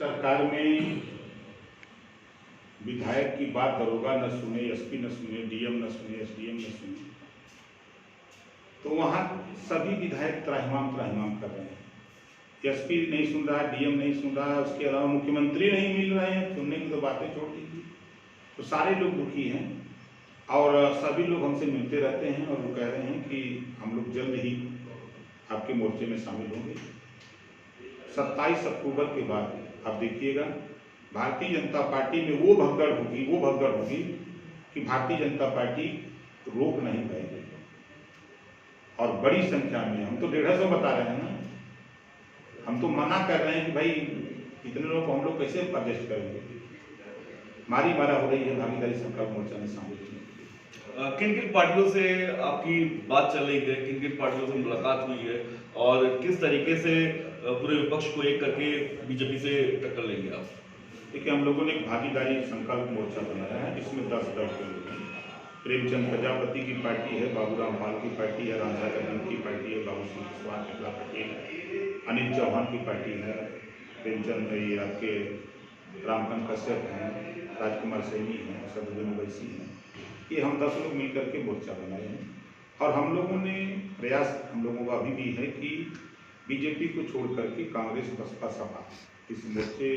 सरकार में विधायक की बात दरोगा न सुने, एसपी न सुने, डीएम न सुने, एसडीएम न सुने, तो वहाँ सभी विधायक त्राहिमाम कर रहे हैं। एसपी नहीं सुन रहा, डीएम नहीं सुन रहा, उसके अलावा मुख्यमंत्री नहीं मिल रहे हैं, सुनने की तो बातें छोड़ दीजिए। तो सारे लोग दुखी हैं और सभी लोग हमसे मिलते रहते हैं और वो कह रहे हैं कि हम लोग जल्द ही आपके मोर्चे में शामिल होंगे। 27 अक्टूबर के बाद आप देखिएगा भारतीय जनता पार्टी में वो भगदड़ होगी कि भारतीय जनता पार्टी रोक नहीं पाएगी। और बड़ी संख्या में, हम तो 150 बता रहे हैं ना, हम तो मना कर रहे हैं कि भाई इतने लोगों को हम लोग कैसे एडजस्ट करेंगे। मारी मारा हो रही है भागीदारी संकल्प मोर्चा में शामिल होने। किन किन पार्टियों से आपकी बात चल रही है, किन किन पार्टियों से मुलाकात हुई है और किस तरीके से पूरे विपक्ष को एक करके बीजेपी से टक्कर लेंगे आप? देखिए, हम लोगों ने एक भागीदारी संकल्प मोर्चा बनाया है जिसमें 10 दल के लोग हैं। प्रेमचंद प्रजापति की पार्टी है, बाबूराम पाल की पार्टी है, रामसागर सिंह की पार्टी है, बाबू सिंह कुशवाहा टिकला पटेल, अनिल चौहान की पार्टी है, प्रेमचंद ये आपके रामकांत कश्यप हैं, राजकुमार सैनी हैं, सदुद्दीन ओवैसी हैं। ये हम 10 लोग मिलकर के मोर्चा बनाए हैं और हम लोगों ने प्रयास, हम लोगों का अभी भी है कि बीजेपी को छोड़ करके कांग्रेस, बसपा, सपा इस मोर्चे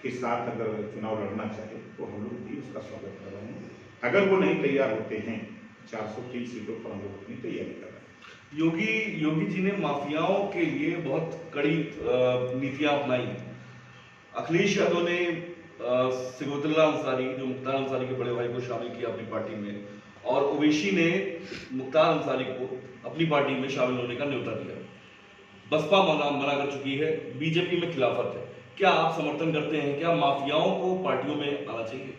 के साथ अगर चुनाव लड़ना चाहे तो हम लोग भी उसका स्वागत कर रहे हैं। अगर वो नहीं तैयार होते हैं 430 सीटों पर हम लोग अपनी तैयारी कर रहे हैं। योगी जी ने माफियाओं के लिए बहुत कड़ी नीतियां अपनाई हैं। अखिलेश यादव ने सिगोतुल्ला अंसारी, जो मुख्तार अंसारी के बड़े भाई को शामिल किया अपनी पार्टी में, और ओवैसी ने मुख्तार अंसारी को अपनी पार्टी में शामिल होने का न्योता दिया। बसपा मना कर चुकी है, बीजेपी में खिलाफत है। क्या आप समर्थन करते हैं, क्या माफियाओं को पार्टियों में आना चाहिए?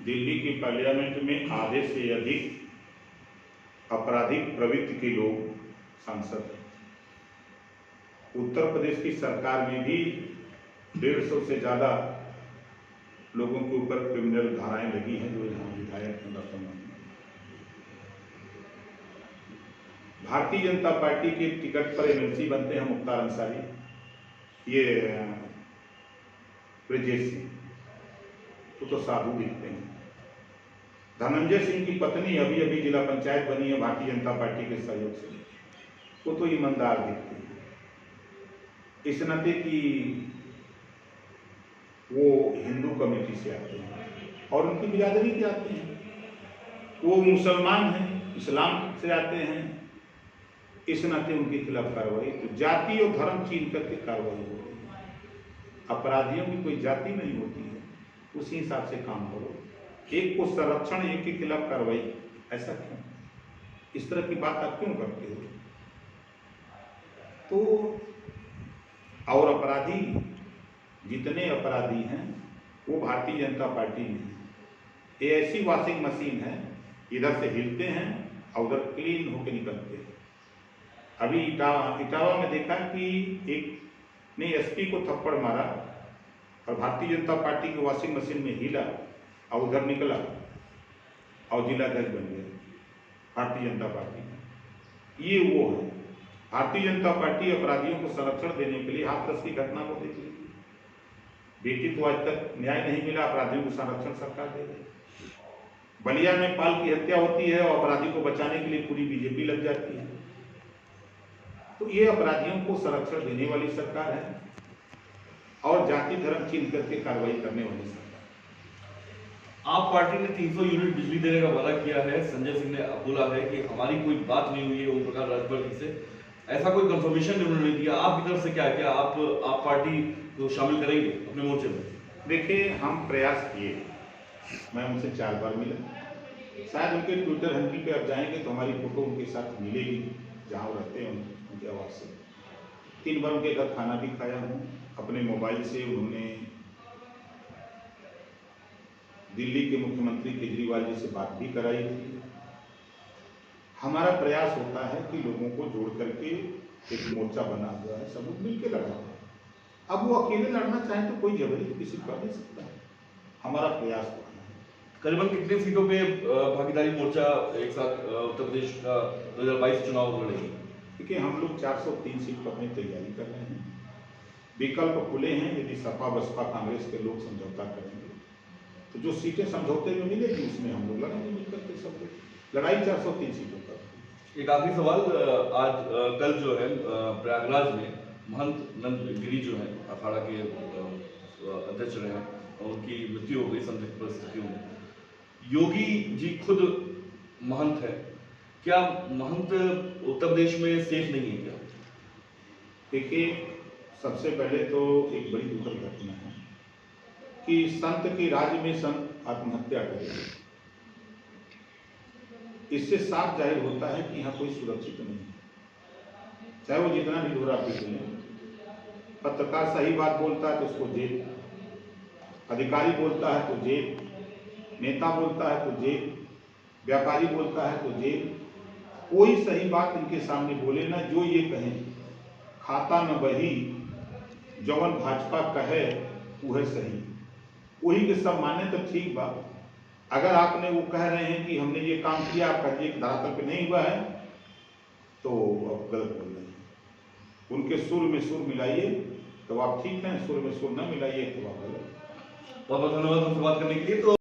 दिल्ली की पार्लियामेंट में आधे से अधिक आपराधिक प्रवृत्ति के लोग सांसद हैं। उत्तर प्रदेश की सरकार में भी 150 से ज्यादा लोगों के ऊपर क्रिमिनल धाराएं लगी हैं जो यहाँ विधायक हैं वर्तमान में। भारतीय जनता पार्टी के टिकट पर एमएलसी बनते हैं मुख्तार अंसारी, ये ब्रजेश सिंह, वो तो साधु दिखते हैं। धनंजय सिंह की पत्नी अभी अभी जिला पंचायत बनी है भारतीय जनता पार्टी के सहयोग से, वो तो ईमानदार दिखते हैं। इस नाते कि वो हिंदू कम्युनिटी से आते हैं और उनकी बिरादरी के आते हैं, वो मुसलमान हैं, इस्लाम से आते हैं। इस नाते उनके खिलाफ कार्रवाई, तो जाति और धर्म छीन करके कार्रवाई हो रही है। अपराधियों की कोई जाति नहीं होती है, उसी हिसाब से काम करो। एक को संरक्षण, एक के खिलाफ कार्रवाई, ऐसा क्यों? इस तरह की बात आप क्यों करते हो? तो और अपराधी, जितने अपराधी हैं वो भारतीय जनता पार्टी में है। ये ऐसी वॉशिंग मशीन है, इधर से हिलते हैं और उधर क्लीन होके निकलते हैं। अभी इटावा में देखा कि एक ने एसपी को थप्पड़ मारा और भारतीय जनता पार्टी की वॉशिंग मशीन में हिला और उधर निकला और जिलाध्यक्ष बन गया भारतीय जनता पार्टी। ये वो है भारतीय जनता पार्टी अपराधियों को संरक्षण देने के लिए हाथरस की घटना को देख लीजिए। बेटी को आज तक न्याय नहीं मिला, अपराधियों को संरक्षण सरकार दे रही। बलिया में पाल की हत्या होती है और अपराधी को बचाने के लिए पूरी बीजेपी लग जाती है। तो ये अपराधियों को संरक्षण देने वाली सरकार है और जाति धर्म छीन करके कार्रवाई करने वाली सरकार। आप पार्टी ने 300 यूनिट बिजली देने का वादा किया है। संजय सिंह ने बोला है कि हमारी कोई बात नहीं हुई है ओम प्रकाश राजभर जी से, ऐसा कोई कंफर्मेशन उन्होंने दिया। आपकी तरफ से क्या आप पार्टी को शामिल करेंगे अपने मोर्चे में? देखिए, हम प्रयास किए, मैं उनसे 4 बार मिला। शायद उनके ट्विटर हैंडल पे आप जाएंगे तो हमारी फोटो उनके साथ मिलेगी जहाँ वो रहते हैं उनके आवास से। 3 बार उनके घर खाना भी खाया हूँ। अपने मोबाइल से उन्होंने दिल्ली के मुख्यमंत्री केजरीवाल जी से बात भी कराई थी। हमारा प्रयास होता है कि लोगों को जोड़ करके एक मोर्चा बना हुआ है, सब लोग मिलकर लड़ा है। अब वो अकेले लड़ना चाहे तो कोई जबरी तो किसी कर नहीं सकता है। हमारा प्रयास होना है। करीबन कितनी सीटों पे भागीदारी मोर्चा एक साथ उत्तर प्रदेश का 2022 चुनाव लड़ेगी? देखिए, हम लोग 403 सीट पर अपनी तैयारी कर रहे हैं। विकल्प खुले हैं। यदि सपा बसपा कांग्रेस के लोग समझौता करेंगे तो जो सीटें समझौते में मिलेगी उसमें हम लोग लड़ेंगे मिलकर के सब लोग। लड़ाई 403 सीटों पर। एक आखिरी सवाल, आज कल जो है प्रयागराज में महंत नंद गिरी जो है अखाड़ा के अध्यक्ष रहे और उनकी मृत्यु हो गई संदिग्ध परिस्थितियों में। योगी जी खुद महंत है, क्या महंत उत्तर प्रदेश में सेफ नहीं है क्या? देखिए, सबसे पहले तो एक बड़ी दुखद घटना है कि संत के राज्य में संत आत्महत्या करे। इससे साफ जाहिर होता है कि यहाँ कोई सुरक्षित नहीं है, चाहे वो जितना भी ढोरा पीट ले। पत्रकार सही बात बोलता है तो उसको जेल, अधिकारी बोलता है तो जेल, नेता बोलता है तो जेल, व्यापारी बोलता है तो जेल। कोई सही बात इनके सामने बोले ना, जो ये कहें खाता न बही जवन भाजपा कहे वह सही, वही के सब माने तो ठीक बा। अगर आपने वो कह रहे हैं कि हमने ये काम किया, आपका ये धरातल पे नहीं हुआ है, तो आप गलत बोल रहे हैं। उनके सुर में सुर मिलाइए तो आप ठीक हैं, सुर में सुर न मिलाइए तो आप गलत। बहुत बहुत धन्यवाद हमसे बात करने के लिए। तो